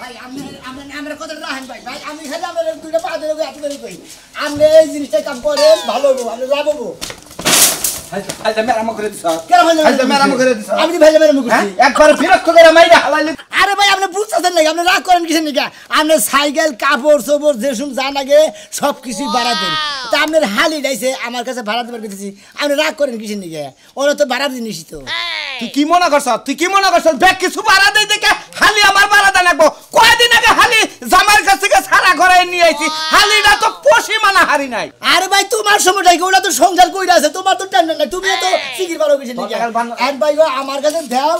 ভাই আমরা কথা রাখেন ভাই ভাই আমি খালি আমার দুইটা পা ধরে এত করে কই আমরা এই জিনিসটা কাম করে ভালো হবো আমরা লাভ হবো আজ মেরাম করে দিছ কেন ভাই আজ মেরাম করে দিছ আমি ভাই মেরাম করছি একবার বিরক্ত করে মাইরা হালাইলি আরে ভাই আপনি বুঝতেছেন নাকি আপনি রাগ করেন কিসের নিকা আপনি সাইকেল কাপড় চোপড় যেসব যা লাগে সব কিছুই ভাড়া দেন তা আপনার হালি ডাইছে আমার কাছে ভাড়া দেবার পেতেছি আপনি রাগ করেন কিসের নিকা ওরা তো ভাড়া জিনিসই তো তুই কি মনে করছ ব্যাগ কিছু ভাড়া দেই দেখে হালি আমার ভাড়া দেন লাগবো কয়দিন আগে হালি জামার কাছ থেকে সারা ঘরে নিয়ে আইছি হালিটা তো পশি মানা হারি নাই আরে ভাই তোমার সময়টাই ওরা তো সংসার কইরা আছে তোমার তো টেনশন নাই তুমি তো সিকির পারো কিসের নিকা এক ভাই আমার কাছে দাও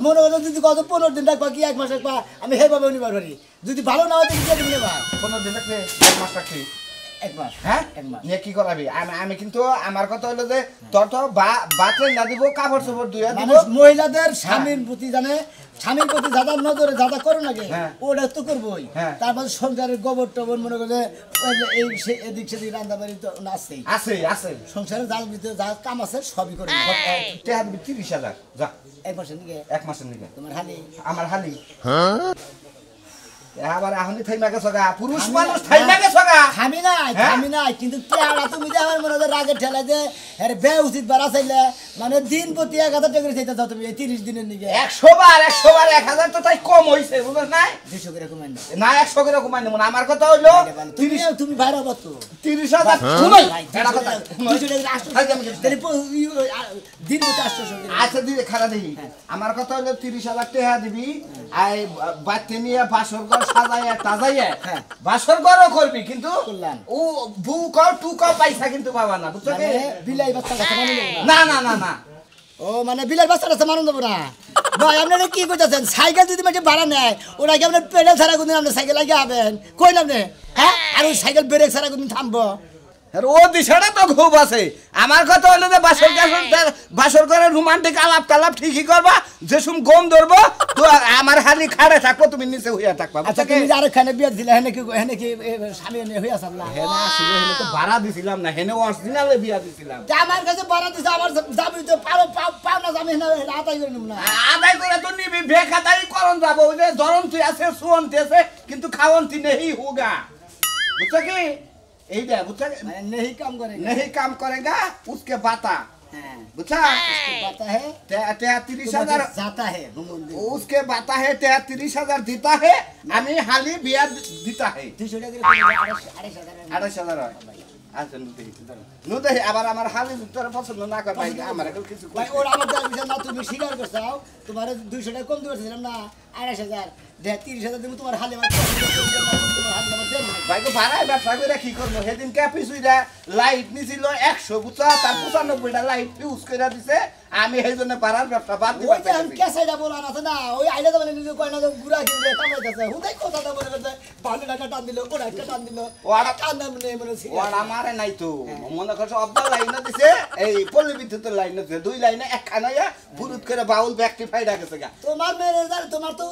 মনে করো যদি কত 15 দিন রাখবা কি 1 মাস রাখবা আমি হেভাবে নিবার পারি যদি ভালো না হয় তুমি দিয়ে নেবা 15 দিন রাখলে 1 মাস রাখি 1 মাস হ্যাঁ 1 মাস নিয়ে কি করাবি আমি কিন্তু আমার কথা হলো যে তোর তো বাতরে না দিব কাপড় চোপড় দুইয়া দিব মহিলাদের স্বামীর প্রতি জানে স্বামীর প্রতি যাদা নজরে যাদা করো নাকি ওটা তো করবোই তারপর সংসারের গোবর টবর মনে করে এই এদিক সেদিক রান্না বাড়ি তো আছে সংসারের যার ভিতরে যা কাম আছে সবই করে টাকা দিবি 30,000 যা 1 মাসের নিকে 1 মাসের নিকে তোমার হালি আমার হালি আবার আহনি থাইমা গেছ গা পুরুষ মানুষ থাইমা গেছ গা আমি নাই কিন্তু কেডা তুমি যে আমার মনে রাগে ঠেলা যে আরে বে উচিত বাড়া চাইলে মানে দিন প্রতি 1000 টাকা করে চাইতে চাও তুমি 30 দিনের নিকে 100 বার 1000 তো তাই কম হইছে বুঝছ না 200 করে কমাই না 100 করে কমাই না আমার কথা হইলো 30 তুমি বাইরে হবো তো 30,000 শুনাই এটা কথা 200 টাকা 800 তাহলে দিন প্রতি 800 আচ্ছা দিদি খারাপ দেখি আমার কথা হইলো 30,000 টাকা দিবি আই বাচ্চা নিয়ে বাসর ঘর সাজাইয়া তাজাইয়া বাসর ঘরও করবি কিন্তু ও বু কর টু কর পয়সা কিন্তু পাবা না বুঝছো কি বিলাই বাচ্চা কথা মানে না ও মানে বিলাই বাচ্চা কথা মানে দেব না ভাই আপনারা কি কইতাছেন সাইকেল যদি মানে ভাড়া নেয় ওরা কি আপনার পেডাল ছাড়া কোনদিন আপনি সাইকেল লাগিয়ে আবেন কইন আপনি হ্যাঁ আর ওই সাইকেল ব্রেক ছাড়া কোনদিন থামবো ও দিশাটা তো খুব আছে আমার কথা হলো যে বাসর করে রোমান্টিক আলাপ টালাপ ঠিকই করবা যেসুম গম ধরবো তো আমার হালি খাড়ে থাকবো তুমি নিচে হইয়া থাকবা আচ্ছা তুমি আর খানে বিয়া দিলে হেনে কি স্বামী এনে হইয়া সামলা হেনে আসলে হেনে তো ভাড়া দিছিলাম না হেনে অরিজিনালে বিয়া দিছিলাম আমার কাছে ভাড়া দিছে আমার যাবি তো পাও না আমি হেনে আদায় করে নিব না আদায় করে তো নিবি বেখাতাই করন যাবো ওই যে জরন তুই আছে সুয়ন আছে কিন্তু খাওন তুই নেই হোগা বুঝছো কি এই দে বুঝছা মানে नहीं काम करेगा उसके बाता बुझा बाता है 33,000 जाता है उसके बाता है 33,000 देता है हमें हाली बिया देता है 2,500 আচ্ছা নুতে আবার আমার হালি তোর পছন্দ না কর ভাই আমার একটু কিছু ভাই ওর আমার দাম দিছ না তুমি স্বীকার করছাও তোমার 200 টাকা কম দিছিলাম না 2,500 30,000 দেব তোমার হালি আমার ভাই তো ভাড়ায় ব্যবসা করে কি করবো সেদিন ক্যাপিসুইরা লাইট নিছিল 100 বুঝা তার 95টা লাইট ইউজ করে দিছে আমি সেই জন্য পাড়ার ব্যবসা বাদ দিই ওই যে আমি কেসাইটা বলা না না ওই আইলে তো মানে নিজে কয় না গুড়া কিনলে কামাইতেছে হুদাই কথাটা বলে করতে বালি টাকা টান দিল ওরা একটা টান দিল ওরা টান দাম নেই মনে ছিল ওরা মারে নাই তো মনে করছো অব্দা লাইন দিছে এই পল্লী বিদ্যুতের লাইন দিছে দুই লাইনে একখানাইয়া বুরুত করে বাউল ব্যাকটিফাইড হয়ে গেছে তোমার ম্যানেজার তোমার তো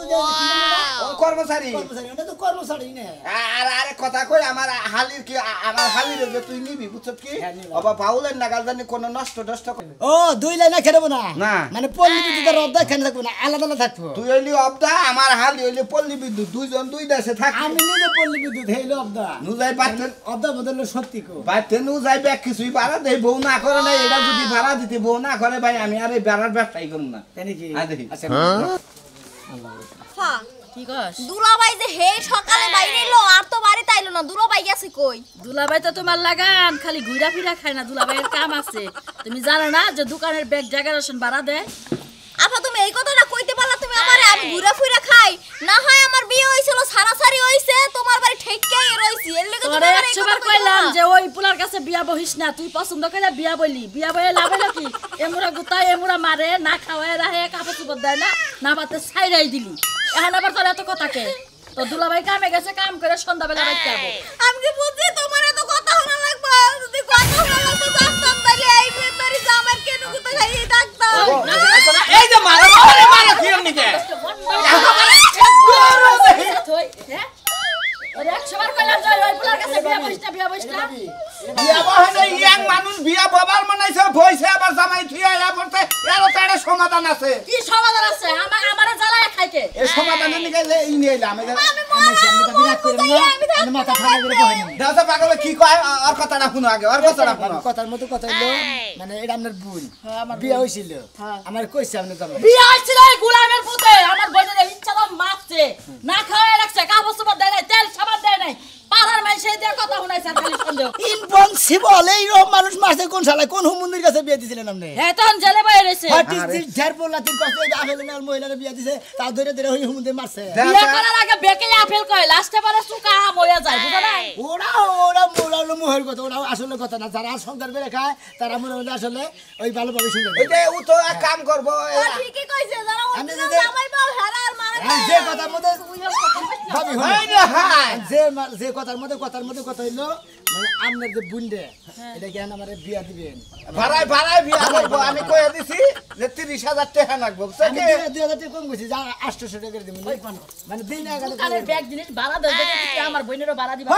কর্মচারী এটা তো কর্মচারী না আর আরে কথা কই আমার হালির কি আমার হালির যে তুই নিবি বুঝছ কি বাবা বাউলের নাগাল জানি কোন নষ্ট ও দুই লাইনে খেলবো না না মানে পল্লী বিদ্যুতের অবদা খেলে থাকবো না আলাদা আলাদা থাকবো তুই হইলি অবদা আমার হালি হইলি পল্লী বিদ্যুৎ দুইজন দুই দেশে থাকি আমি নিজে পল্লী বিদ্যুৎ হইলো অবদা নুজাই পাচ্ছেন অবদা বদলে সত্যি কো পাচ্ছেন নুজাই ব্যাগ কিছুই ভাড়া দেই বউ না করে না এটা যদি ভাড়া দিতে বউ না করে ভাই আমি আর এই ভাড়ার ব্যবসাই করব না তাই কি আচ্ছা হ্যাঁ কি কস দুলাভাই যে হে সকালে বাইরে এলো আর তো বাড়িতে আইলো না দুলাভাই গেছে কই দুলাভাই তো তোমার লাগান খালি ঘুরা ফিরা খায় না দুলাভাইয়ের কাম আছে তুমি জানো না যে দোকানের ব্যাগ জায়গারেশন ভাড়া দেয় আপা তুমি এই কথাটা কইতে পারলা তুমি আমারে আমি ঘুরা ফিরা খাই না হয় আমার বিয়ে হইছিল সারাসারি হইছে তোমার বাড়ি ঠেককেই রইছি এর লাগি তোরে 100 বার কইলাম যে ওই পুলার কাছে বিয়া বহিস না তুই পছন্দ করে বিয়া বলি বিয়া বয়ে লাভ হলো কি এমুরা গুতায় এমুরা মারে না খাওয়ায় রাহে কাপড় চোপড় দেয় না বাতে ছাইরাই দিলি এখন আবার তোর এত কথা কে তো দুলাভাই কামে গেছে কাম করে সন্ধ্যাবেলা বাইতে যাবো আমি কি বুঝি তোমার এত কথা শোনা লাগবে যদি কথা শোনা লাগতো জানতাম তাহলে এই ভেতরি জামার কেন গুতা খাইয়ে থাকতাম এই যে মারা কি এমনি কে ওরে 100 বার কইলাম যে ওই পুলার কাছে বিয়া বহিস না বিয়া বহানে ইয়াং মানুষ বিয়া বাবার মনাইছে ভইছে আবার জামাই থিয়া আয়া পড়তে এর তারে সমাধান আছে কি সমাধান আছে আমারে জ্বালায় খাইকে এই সমাধানের নিকে এই নিয়ে এলাম আমি কইছি আমি তো বিরাট করেন না আমি মাথা ঠান্ডা করে বহেনি দাদা পাগলে কি কয় আর কথাটা শুনো আগে আর কথাটা শুনো কথার মতো কথা হইলো মানে এটা আপনার বোন বিয়ে হইছিল আমার কইছে আপনি যাবেন বিয়ে হইছিল এই গোলামের পুতে আমার বোনের ইচ্ছা তো মাপছে না খাওয়াই রাখছে কাপড় চোপড় দেয় নাই তেল সাবান দেয় নাই পাড়ার মাইসে দিয়ে কথা শুনাইছে আর খালি সন্দেহ ইম্পসিবল এই রকম মানুষ মারছে কোন শালা কোন হুমুন্দির কাছে বিয়ে দিছিলেন আপনি হ্যাঁ তখন জেলে বাইরে রয়েছে ঝাড় পড়লা তিন কষ্ট আফেলের মহিলারা বিয়ে দিছে তা ধরে ধরে ওই হুমুন্দির মারছে বিয়ে করার আগে বেকে আপেল কয় লাস্টে পরে সুকা আম হইয়া যায় বুঝা নাই ওরা হলো মোহের কথা ওরা আসলে কথা না যারা সংসার করে খায় তারা মনে হয় আসলে ওই ভালোভাবে সংসার এই যে ও তো এক কাম করব ঠিকই কইছে যারা আমি অরিজিনাল যদি- জামাই বাউ হেরার মারা যে কথার মধ্যে ভাবি হলো এই রে হাই যে কথার মধ্যে কথা হইলো মানে আপনার যে বুনডে এটা কেন আমার বিয়া দিবেন ভাড়ায় বিয়া করব আমি কইয়া দিছি যে 30,000 টাকা লাগবে বুঝছ আমি কি 2000 টাকা কম কইছি যা 800 টাকা করে দিবেন মানে দিন না গেলে কানের ব্যাগ জিনিস ভাড়া দেয় দেখি আমার বোনেরও ভাড়া দিবা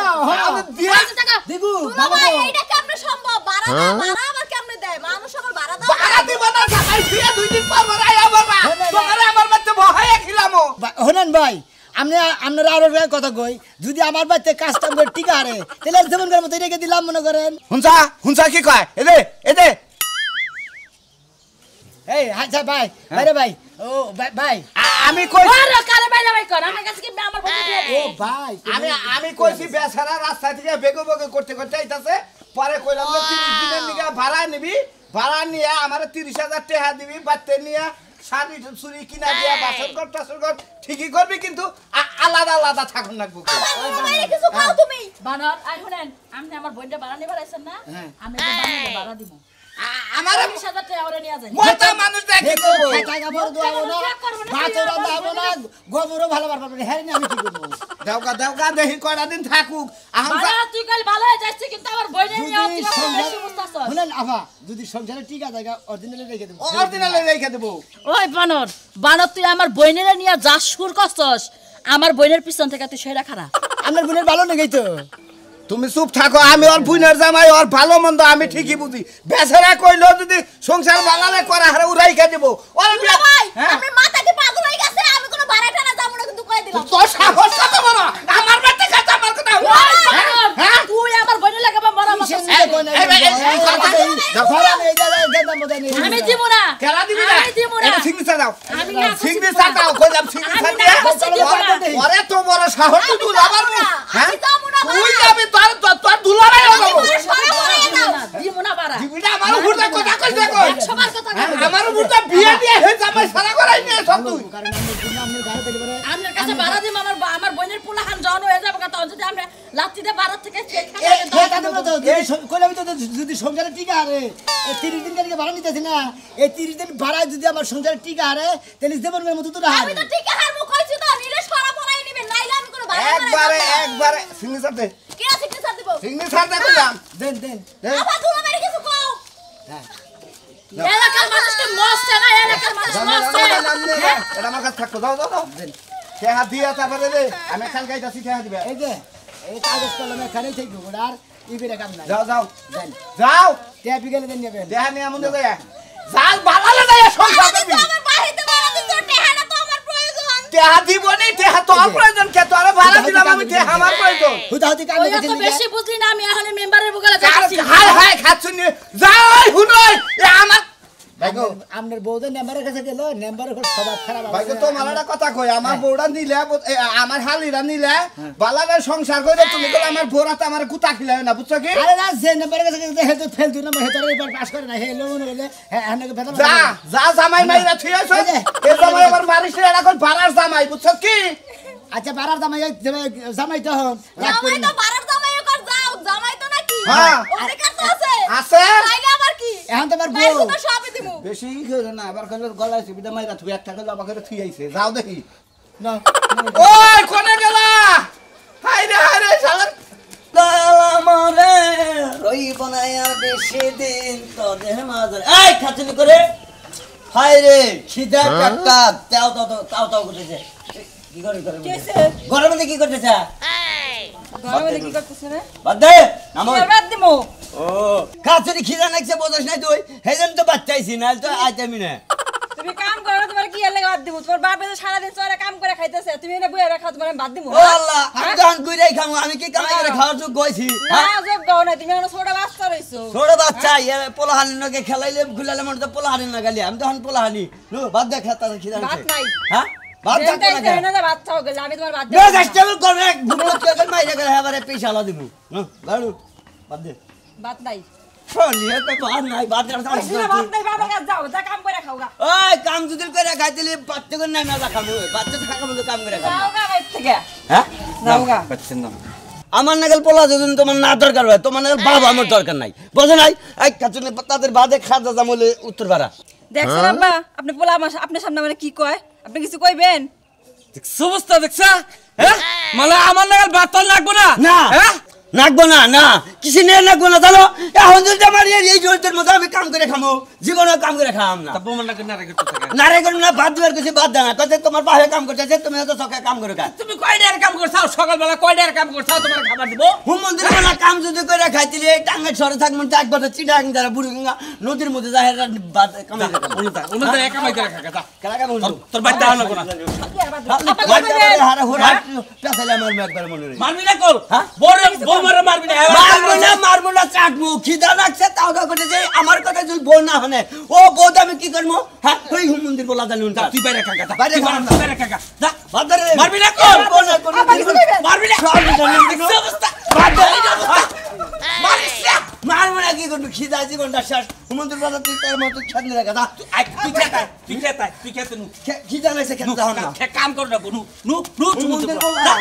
আমি দিয়া টাকা দিবু দুলা ভাই এইটা কেমনে সম্ভব বাড়া দাও বাড়া আবার কেমনে দেয় মানুষ আবার বাড়া দাও ভাড়া দিব না জামাই বিয়া 2 দিন পর ভাড়াইয়া বাবা তোমারে আমার বাচ্চা বহাইয়া খিলামো হনেন ভাই আপনারা আরো কথা কই যদি আমার বাড়িতে কাজ কাম করে টিকা হারে তাহলে যেমন করে মতো রেখে দিলাম মনে করেন হুনসা কি কয় এদে এই আচ্ছা ভাই আরে ভাই ও ভাই আমি কই আরে কারে বাইরে বাই কর আমার কাছে কি আমার বোন দিয়ে ও ভাই আমি কইছি বেচারা রাস্তা থেকে বেগো করতে আইতাছে পরে কইলাম যে 30 দিনের নিগা ভাড়া নিবি ভাড়া নিয়ে আমারে 30,000 টাকা দিবি বাতে নিয়ে শাড়ি চুরি কিনা দিয়া বাসন কর ঠিকই করবি কিন্তু আলাদা থাকুন লাগবো বাইরে কিছু খাও তুমি বানর আই শুনেন আপনি আমার বোনটা ভাড়া নিবার আইছেন না আমি বানরে ভাড়া দিব আমার 20,000 টাকা ওরে নিয়া যায় মোটা মানুষ দেখি দেখো টাকা বড় দাও না ভাতরা দাও না গোবরও ভালো বার পারবে হ্যাঁ আমি কি করব দেওগা দেখি কয়টা দিন থাকুক ভাড়া তুই কাল ভালো হয়ে যাচ্ছে কিন্তু আমার বোনের নিয়া যদি তুই আমার বেশি সংসার বুঝতাছ শুনেন আফা যদি সংসারে টিকা জায়গা অরিজিনালি রেখে দেব অরিজিনালে রেখে দেবো ওই বানর তুই আমার বোনের নিয়া যা সুর করছস আমার বোনের পিছন থেকে তুই সেরা খারা আপনার বোনের ভালো লেগেই তো তুমি চুপ থাকো আমি ওর বুইনার জামাই ওর ভালো মন্দ আমি ঠিকই বুঝি বেচারা কইলো যদি সংসার বানালে করা হারে উড়াইকে দেব ওর দুলা ভাই আপনি মাথা কি পাগল হয়ে গেছে আমি কোনো ভাড়া টানা যাব না কিন্তু কই দিলাম তোর সাহস কত বড় আমার বাড়িতে কাজ আমার কথা হ্যাঁ তুই আমার বোনের লাগাবা মরা মতো আমি দিব না কেলা দিবি না আমি দিব না এটা সিগনেচার দাও আমি না সিগনেচার দাও কইলাম সিগনেচার আমি না দিয়ে করছি দিব না। ওরে তো বড় সাহস তুই যাবার না হ্যাঁ আমি যাবো না তুই যাবি তোর দুলারে যাবো দিব না বাড়া দিবিটা আমার উপরে কথা কইছ কই সবার কথা আমার উপরে বিয়ে দিয়ে হে জামাই সারা করাই নিয়ে সব তুই আপনার কাছে ভাড়া দিম আমার বোনের পোলাহান জন হয়ে যাবে তখন যদি আমরা লাত্তিতে ভাড়া থেকে যদি সংসারে টিকা হারে 30 দিন কালকে ভাড়া নিতেছি না এই 30 দিন ভাড়ায় যদি আমার সংসারে টিকা হারে তাহলে জীবনের মতো তো আমি হারে তো ঠিক হারবো কইছি তো নিলে সরা পড়াই নেবেন নাইলে আমি কোনো ভাড়া একবারে সিগনেচার দে কে সিগনেচার দিব সিগনেচার দে কইলাম দেন আবার দুলা ভাই কিছু কও এলাকার মানুষকে মস্তে না এলাকার মানুষ মস্তে এটা আমার কাছে থাকতো যাও টেহা দিয়া তারপরে দে আমি কাল গাইতাছি টেহা দিবে এই যে এই কাগজ কলম এখানে থেকে ওড়ার ইবেরে কাম নাই যাও দেন যাও তে বিকেলে দেন নেবেন দেহা নিয়ে আমন দে যাল বালালে যায় সংসার আমি করবি তো আমার বাড়িতে ভাড়া দিতে টেহানা তো আমার প্রয়োজন টেহা দিব নি টেহা তো প্রয়োজন কে তোরে ভাড়া দিলাম আমি টেহা আমার প্রয়োজন হুদাহুদি কাম ওই করতে তো বেশি বুঝলি না আমি এখন মেম্বারের বুগলে যাচ্ছি হাই খাচ্ছুন যাই হুনই এ আমার আপনার বউদের নেম্বারের কাছে গেল নেম্বারের স্বভাব খারাপ ভাই তো মালাটা কথা কই আমার বউরা নিলে আমার হালিরা নিলে বালাদের সংসার করে তুমি তো আমার বউরা তো আমার গুতা খিলায় না বুঝছো কি আরে না যে নেম্বারের কাছে গেছে হে তো ফেল দুই নম্বর হেতারে এবার পাস করে না হে লোন হলে হ্যাঁ হানকে বেতন যা জামাই মাইরা থিয়াছ এ জামাই আবার মারিস না এখন ভাড়ার জামাই বুঝছো কি আচ্ছা বারার জামাই তো হন জামাই তো বাড়ার জামাই কর যাও জামাই তো নাকি হ্যাঁ। অধিকার তো আছে আছে তাইলে আবার কি এখন তো আমার বউ বাইরে তো সবই দিমু বেশি করে না আবার কইলে গলায় সুবিধা মাইরা তুই একটা কইলে আমাকে থিয়াইছে যাও দেখি না ওই কোনে গেলা হাই রে শালা মরে রইব না আর বেশি দিন তোদের মাঝে এই খাচুনি করে হাই রে খিদা কাটা তাও করতেছে কি করে গরমের মধ্যে কি করতেছে গরমে কি করতেছ রে বাদ দে নামো এবার দিমু ও খাচুনি খিদা নাকছে বোঝাস নাই তুই হেজন তো বাচ্চাইছি না তো আইতামি না তুমি কাম করো তোমার কি এলে বাদ দিব তোমার বাপে তো সারা দিন চরে কাম করে খাইতেছে তুমি এনে বইয়া রাখা তোমার বাদ দিব ও আল্লাহ আমি দান কইরাই খামু আমি কি কাম করে খাওয়ার যোগ্য হইছি না যোগ্য না তুমি এনে ছোট বাচ্চা রইছো ছোট বাচ্চা পোলাহানির নগে খেলাইলে গুলালে মনে তো পোলাহানি না গালি আমি তখন পোলাহানি নো বাদ দে খেতা খিদা বাদ নাই হ্যাঁ বাদ দে না না বাচ্চা হবে আমি তোমার বাদ নো গাস্টেবল করবে ভুমত করে মাইরা করে এবারে পয়সা দিব বাড়ু বাদ দে বাদ নাই চলিয়ে তো বাদ নাই বাদ দে বাদ নাই বাবা কাজ যাও যা কাম করে খাওগা ওই কাম যদি করে খাইতেলি বাচ্চা করে না না খামু বাচ্চা থাকা মতো কাম করে খামু যাওগা বাইর থেকে হ্যাঁ যাওগা পাচ্ছেন না আমার নাগাল পোলা যদি তোমার না দরকার হয় তোমার নাগাল বাবা আমার দরকার নাই বুঝো নাই এই কাচুনে তাদের বাদে খাজা জামলে উত্তর পাড়া দেখছেন আব্বা আপনি পোলা আমার আপনার সামনে মানে কি কয় আপনি কিছু কইবেন অবস্থা দেখছা হ্যাঁ মানে আমার নাগাল বাত লাগবো না না হ্যাঁ নাকবো না না কিছু নিয়ে নাকবো না জানো এখন যদি আমার এই জোরদের মধ্যে আমি কাম করে খামো জীবনে কাম করে খাম না তা বোমার নাকি নারে করতে থাকে নারে করুন না বাদ দেওয়ার কিছু বাদ দেয় না তাতে তোমার বাহে কাম করতেছে তুমি তো সকালে কাম করে খা তুমি কয়টার কাম করছাও সকালবেলা কয়টার কাম করছাও তোমার খাবার দিব হুম মন্দির বলা কাম যদি করে খাইতিলে টাঙ্গে ছড়ে থাকবো একবার চিটাং যারা বুড়ি গঙ্গা নদীর মধ্যে যায় কামাই করে খাবো উনুতে একা মাই করে খাকা যা কেলা কাম হলো তোর বাড়ি দাও না কোনা হারা হোরা পেছালে আমার একবার মনে রই মারবি না কর হ্যাঁ? বোমারে মারবি না মারবো না চাটবো খিদা লাগছে তাও দা করে যে আমার কথা যদি বউ না হনে ও বউ আমি কি করবো হ্যাঁ ওই হুম মন্দির বলা জানি উনটা তুই বাইরে খাকা যা বাইরে খাবো না। বাইরে খাকা যা বাদারে মারবি না কর মারবি না অবস্থা মারিস না মারবো না কি করবো খিদা জীবনটা শেষ হুমন্দির বলা তুই তার মতো খেতে রাখা দা তুই খেতে নু খিদা লাগছে খেতে দাও না কাম কর না নু নু নু হুমন্দির বলা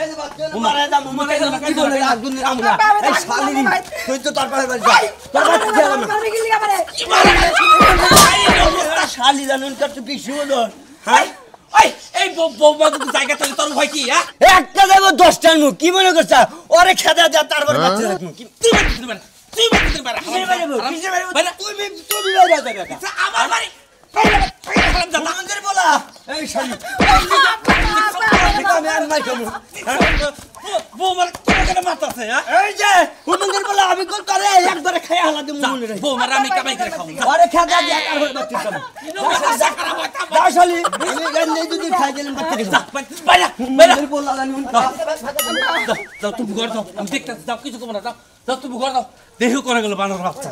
এই যে বাচ্চা মারা দাম মারা দাম কি বলে আগুন আমরা এই শালিনি তুই তো তার পাশে যা তোর পাশে যা না মারবি কি লিগা পারে কি মারা শালি জানুন কত পিছু হলো হ্যাঁ ওই এই বৌমা তো জায়গা থেকে তোর ভয় কি হ্যাঁ একটা দেবো 10টার মুখ কি মনে করছ ওরে খেদা দে তারপর বাচ্চা রাখবো কি তুই মার তুই মার কিসের বাড়ি বউ? কিসের বাড়ি বউ? বাইরে তুমি বাইরে যা বেটা আমার বাড়ি হুমন্দির বলা এই শালি আমি আর নাই কমু বৌমার কেন মারতাছে হ্যাঁ এই যে হুমন্দির বলা আমি কোন করে একবারে খাই হালা দিমু মনে রাখ বৌমার আমি কামাই করে খাবো আরে খেদা দে তারপর বাচ্চা খাবো যা শালি আমি গান্ডে যদি খাই দিলাম বাচ্চা খাবো হুমন্দির বলা জানুন যাও তুমি ঘর দাও আমি দেখতে যাও কিছু কমো না যাও যাও তুমি ঘর দাও দেখো করে গেল বানর বাচ্চা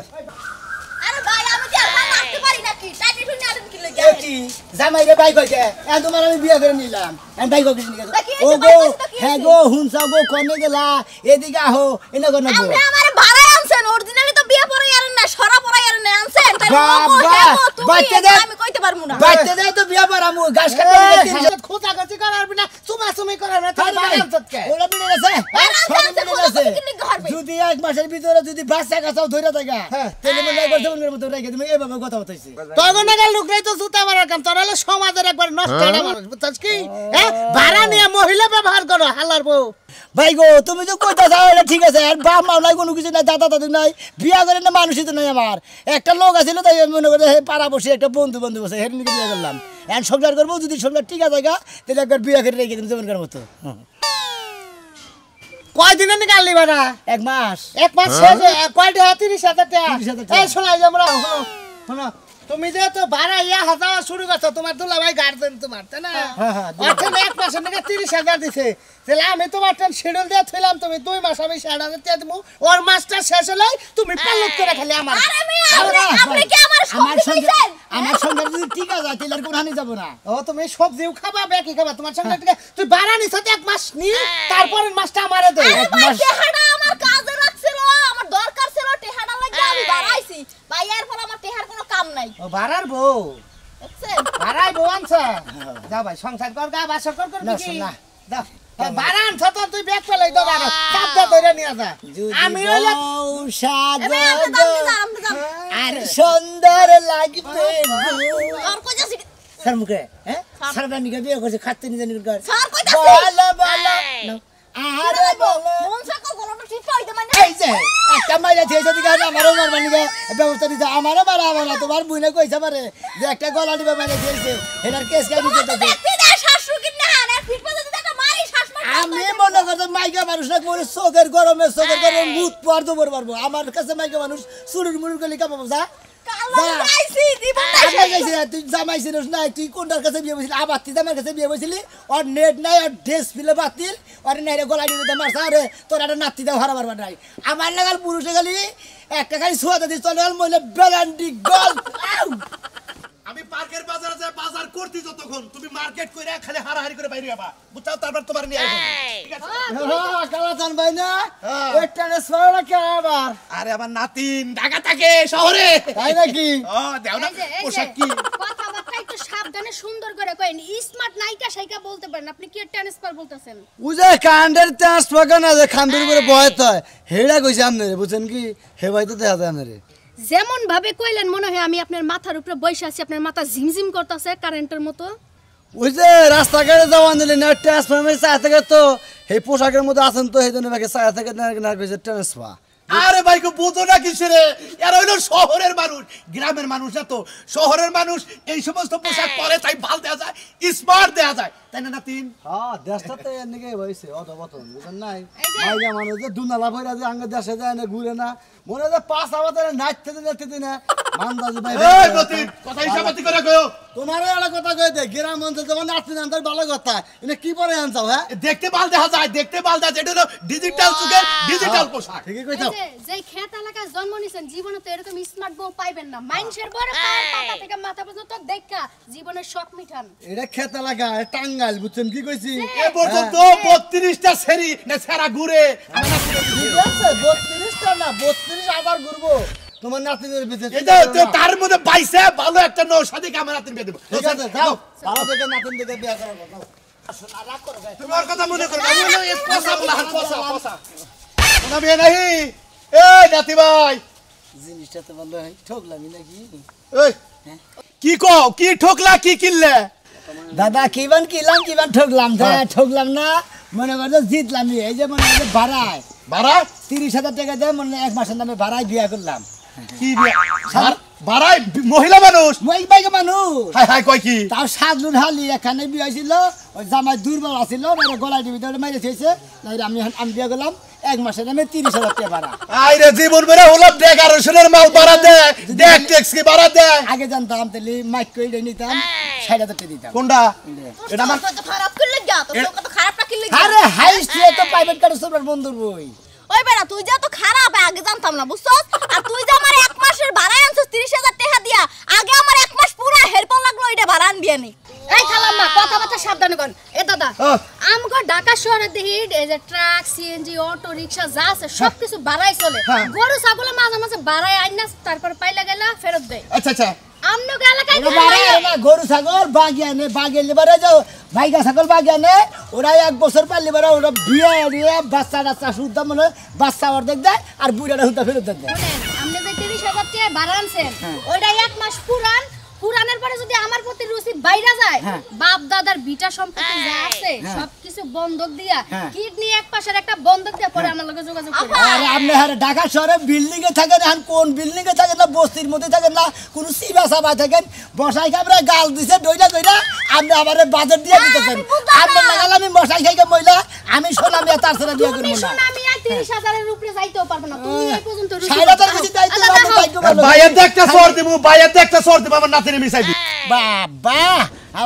আরে ভাই আমি কি আর মারতে পারি নাকি টাইনি টুনি আদেন কি লাগে কি জামাই রে বাইক হইছে এখন তোমার আমি বিয়ে করে নিলাম আমি বাইক হইছি নি তা কি ও হইছে, গো বাইক হইছে তো কি হ্যাঁ হইছে? গো হুনসা গো কোনে গেলা এদিকে আহো এনে গো নগো আপনি আমারে ভাড়ায় আনছেন অরিজিনালি তো বিয়ে পড়াই আরেন না সরা পড়াই আরেন না আনছেন তাই বাবা, বাচ্চা দেখ। আমি কইতে পারমু না বাইতে দেয় তো বিয়ে পড়ামু গাছ কাটতে খোঁচা কাচি করার বিনা চুমা চুমি করার না তাই ওরা মিলে গেছে সব মিলে গেছে যদি এক মাসের ভিতরে যদি বাচ্চা কাছাও ধরে থাকা তাহলে মনে হয় বলতে মনের মতো রেখে তুমি এইভাবে কথা বলতেছি তখন নাগাল লোকরাই তো জুতা মারার কাম তোর হলো সমাজের একবার নষ্ট একটা মানুষ বুঝছিস কি হ্যাঁ ভাড়া নিয়ে মহিলা ব্যবহার করো হালার বউ ভাই গো তুমি তো কইতা চাও এটা ঠিক আছে আর বাপ মাও নাই কোনো কিছু নাই দাদা দাদু নাই বিয়া করে না মানুষই তো নাই আমার একটা লোক আছিল তাই আমি মনে করে পাড়া বসে একটা বন্ধু বসে হের নিয়ে বিয়ে করলাম এখন সংসার করবো যদি সংসার ঠিক আছে তাহলে একবার বিয়া করে রেখে দিন জীবনকার মতো কয়দিনে নিকালি ভাড়া এক মাস এক মাস শেষে কয়টা 30,000 টাকা 30,000 টাকা। এই শোনাই আমরা শোনো শোনো তুমি যে তো ভাড়া ইয়া হাজার শুরু করছো তোমার দুলা ভাই গার্জেন তোমার তাই না হ্যাঁ, অর্থাৎ এক মাসের নাকি 30,000 দিছে তাহলে আমি তোমার শিডিউল দিয়ে থইলাম তুমি 2 মাস আমি 60,000 দিয়ে দেবো ওর মাসটা শেষ হলে তুমি পালক করে খালি আমার আরে মেয়ে আপনি কি আমার আমার সঙ্গে সঙ্গে দিছেন আমার সঙ্গে যদি ঠিক আছে তাহলে আর কোনখানে যাবো না ও তুমি সবজিও খাবা বেকি খাবা তোমার সঙ্গে থেকে তুই ভাড়া নিছ এক মাস নি তারপরের মাসটা আমারে দে আরে ভাই টেহাডা আমার কাজে রাখছিল আমার দরকার ছিল টেহাডা লাগি আমি বাড়াইছি ভাই এর ফলে আমার টেহার কোনো কাম নাই ও ভাড়ার বউ বুঝছেন ভাড়াই বউ আনছে যাও ভাই সংসার কর গা বাসর কর না, কি শোন না। দাও ভাড়া আনছ তো তুই ব্যাগ ফেলাই দাও ভাড়া চাপটা ধরে নিয়ে যা আমি হইলে এবে আপনি দাম দিলাম আর সুন্দর লাগবে আর কইতাছি স্যার মুখে হ্যাঁ সারাটা নিকে বিয়ে করছে খাতে নিজে নিজে কর স্যার কইতাছি বলো বলো আরে বলো মন সাকো গলাটা ঠিক পাইতে মানে এই যে একটা মাইয়া দিয়েছে দিকে আমারও মারবা নিকে ব্যবস্থা দিতে আমারও মারা হবে না তোমার বুইনে কইছে পারে যে একটা গলা দিবে মাইয়া দিয়েছে এটার কেস কাই দিতে তো ব্যক্তি দে শাশুড়ি কি না আর ফিট পাতে দিতে একটা মারি শ্বাস মারি আমি মনে করতে মাইকা মানুষ না মোর চোখের গরমে মুত পর তো পারবো আমার কাছে মাইকা মানুষ চুরুর মুরুর গলি কামাবো যা আল্লাহ যাইছি জীবন আমি গেছি তুই জামাই ছিলিস না তুই কোনটার কাছে বিয়ে বসিলি আবার তুই জামাইয়ের কাছে বিয়ে বসিলি ওর নেট নাই ওর ড্রেস ফিলে বাতিল ওর নাই রে গলা দিয়ে মারছা রে তোর একটা নাতি দাও হারা মারবার নাই আমার লাগাল পুরুষে গেলি একটা খালি ছোঁয়াতে দিস চলে গেল মহিলা বেলান্ডি গল আমি পার্কের বাজারে যে বাজার করতি যতক্ষণ তুমি মার্কেট কইরা খালি হারাহারি করে বাইরে যাবা বুঝছাও তারপর তোমার নিয়ে আইবো ঠিক আছে কালাচান ভাই না ওই ট্রান্সফার কে আবার আরে আমার নাতিন ঢাকা থাকে শহরে তাই নাকি ও দেও না পোশাক কি কথাবার্তা একটু সাবধানে সুন্দর করে কইন স্মার্ট নায়িকা শাইকা বলতে পারেন আপনি কি ট্রান্সফার বলতেছেন বুঝে কান্ডের ট্রান্সফার না যে খান্ডের উপরে বয়ত হয় হেড়া কইছে আমনে বুঝছেন কি হে ভাই তো দেখা যায় আমনে যেমন ভাবে কইলেন মনে হয় আমি আপনার মাথার উপরে বসে আছি আপনার মাথা ঝিমঝিম করতেছে কারেন্টের মতো ওই যে রাস্তাঘাটে যাওয়ান দিলি না ট্রান্সফার চা থেকে তো এই পোশাকের মধ্যে আছেন তো সেই জন্য ভাগে চা থেকে না কইছে ট্রান্সফার আরে ভাই কো বুঝো না কিছু রে এরা হইলো শহরের মানুষ গ্রামের মানুষ না তো শহরের মানুষ এই সমস্ত পোশাক পরে তাই ভাল দেয়া যায় স্মার্ট দেয়া যায় তাই না নাতিন হ্যাঁ দেশটাতে এনেকে হইছে অধবতন বুঝেন নাই মাইগা মানুষ যে দুনালা ভইরা যে আঙ্গ দেশে যায় না ঘুরে না মনে যে পাঁচ আবাদের নাচতে না মানদাজি ভাই এই নাতিন কথা হিসাবাতি করে কইও তোমারও একটা কথা কই দে গ্রাম অঞ্চল যেমন নাচতে আনতে ভালো কথা এটা কি পরে আনছাও হ্যাঁ দেখতে ভাল দেখা যায় দেখতে ভাল দেখা যায় এটা হলো ডিজিটাল যুগের ডিজিটাল পোশাক ঠিকই কইছো যে খেত এলাকায় জন্ম নিছেন জীবনে তো এরকম স্মার্ট বউ পাইবেন না মাইনষের বড় পায়ের পাতা থেকে মাথা পর্যন্ত দেখা জীবনের শখ মিঠান এটা খেতে লাগা টাঙ্গাইল বুঝছেন কি কইছি এ পর্যন্ত 32টা সেরি না সেরা ঘুরে আমার ঠিক আছে 32টা না 32 আবার ঘুরবো তোমার নাতিনের বিতে এটা তো তার মধ্যে পাইছে ভালো একটা নৌসাদি আমার নাতিন বিয়ে দেব ঠিক আছে যাও ভালো দেখে নাতিন দেখে বিয়ে করো যাও তোমার কথা মনে করো আমি হলো এই পোষা বলা হাত পোষা পোষা শোনা বিয়ে নাই এ নাতি ভাই জিনিসটা তো ভালো হয় ঠকলামি নাকি এই কি কও কি ঠকলা কি কিনলে দাদা কিবান ঠকলাম ঠকলাম না মনে করো জিতলাম এই যে মনে হয় ভাড়ায় ভাড়া 30,000 টাকা দেয় মনে এক মাসের নামে ভাড়ায় বিয়ে করলাম কি বিয়ে ভাড়ায় মহিলা মানুষ মই বাইকে মানুষ হাই হাই কয় কি তাও সাজলুর হালি এখানে বিয়ে হয়েছিল ওই জামাই দুর্বল আছিল গলায় টিভি মেরে থেয়েছে আমি বিয়ে করলাম এক মাসের নামে 30,000 টাকা ভাড়া আইরে জীবন বেড়ে হলো ডেকারেশনের মাল ভাড়া দেয় দেখ ট্যাক্স কি ভাড়া দেয় আগে জানতাম তাহলে মাইক কইলে নিতাম 60,000 টাকা দিতাম কোনটা এটা আমার কত খারাপ করলে যা তো কত খারাপ রাখিলে আরে হাই স্টে তো প্রাইভেট কার সবার বন্ধুর বই ওই বেড়া তুই যা তো খারাপ আগে জানতাম না বুঝছস আর তুই যে আমার এক মাসের ভাড়া আনছস 30,000 টাকা দিয়া আগে আমার এক মাস পুরো হেরপন লাগলো এটা ভাড়া আনবি আমি এই খালাম্মা কথাবার্তা সাবধানে কর এ দাদা আমগো ঢাকা শহরে দেখি এই যে ট্রাক সিএনজি অটো রিকশা যা আছে সবকিছু ভাড়াই চলে গরু ছাগল মাঝে মাঝে ভাড়াই আইনা তারপর পাইলা গেলা ফেরত দেয় আচ্ছা আচ্ছা আমনো এলাকায় গরু ছাগল বাগিয়ে লিবারে যাও ভাইগা ছাগল বাগিয়ে ওরা 1 বছর পর লিবারে ওরা বিয়ে বাচ্চা শুদ্ধ মনে বাচ্চা অর্ধেক দেয় আর বুড়াটা হুদা ফেরত দেয় আপনি যে 30,000 টাকা ভাড়া আনছেন ওইটা এক মাস পুরানের পরে যদি আমার প্রতি রুচি বাইরা যায় বাপ দাদার ভিটা সম্পত্তি যা আছে সবকিছু বন্ধক দিয়া কিডনি এক পাশের একটা বন্ধক দিয়া পরে আমার লগে যোগাযোগ করে আরে আপনি আরে ঢাকা শহরে বিল্ডিং এ থাকেন এখন কোন বিল্ডিং এ থাকেন না বস্তির মধ্যে থাকেন না কোন সিবা সাবা থাকেন বসাই খাবরা গাল দিছে দইটা কইরা আপনি আমারে বাজার দিয়ে দিতেছেন আপনি লাগাল আমি বসাই খাইকে মইলা আমি সোনামি তার সাথে বিয়ে করব না সোনামি 30,000 এর উপরে যাইতেও পারবো না তুমি এই পর্যন্ত রুচি সাইরাতার কিছু দায়িত্ব না দায়িত্ব ভালো বাইরে একটা সর দেব বাইরে একটা সর দেব আমার নাতিনে মিশাই দি বাবা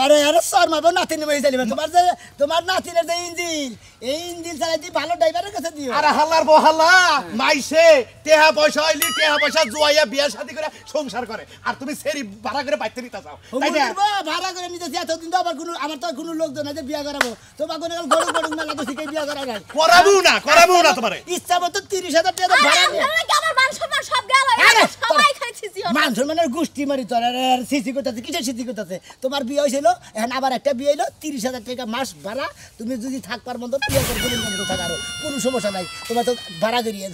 আরে আরে সর মারবো নাতিনে মিশাই দিবা তোমার নাতিনের যে ইঞ্জিন এই ইঞ্জিন চালাইতে ভালো ড্রাইভারের কাছে দিও আরে হাল্লার বহাল্লা মাইসে টেহা পয়সা হইলি টেহা পয়সা জুয়াইয়া বিয়া শাদি করে সংসার করে আর তুমি সেরি ভাড়া করে বাইতে নিতে চাও তাই না ভাড়া করে নিতে এতদিন তো আমার তো কোনো লোকজন আছে বিয়া করাবো তোমার কোনো গরু মেলা তো শিখে বিয়া করা নাই করাবো না তোমারে ইচ্ছা মতো 30,000 টাকা ভাড়া নিয়ে আমার মান সম্মান সব গেল সবাই খাইছিস মান সম্মানের গোষ্ঠী মারি তোর সিসি করতেছে কিসের সিসি করতেছে তোমার বিয়ে হয়েছিল এখন আবার একটা বিয়ে হইলো 30,000 টাকা মাস ভাড়া তুমি যদি থাকবার মতো বিয়ে করে থাকার কোনো সমস্যা নাই তোমার তো ভাড়া করিয়ে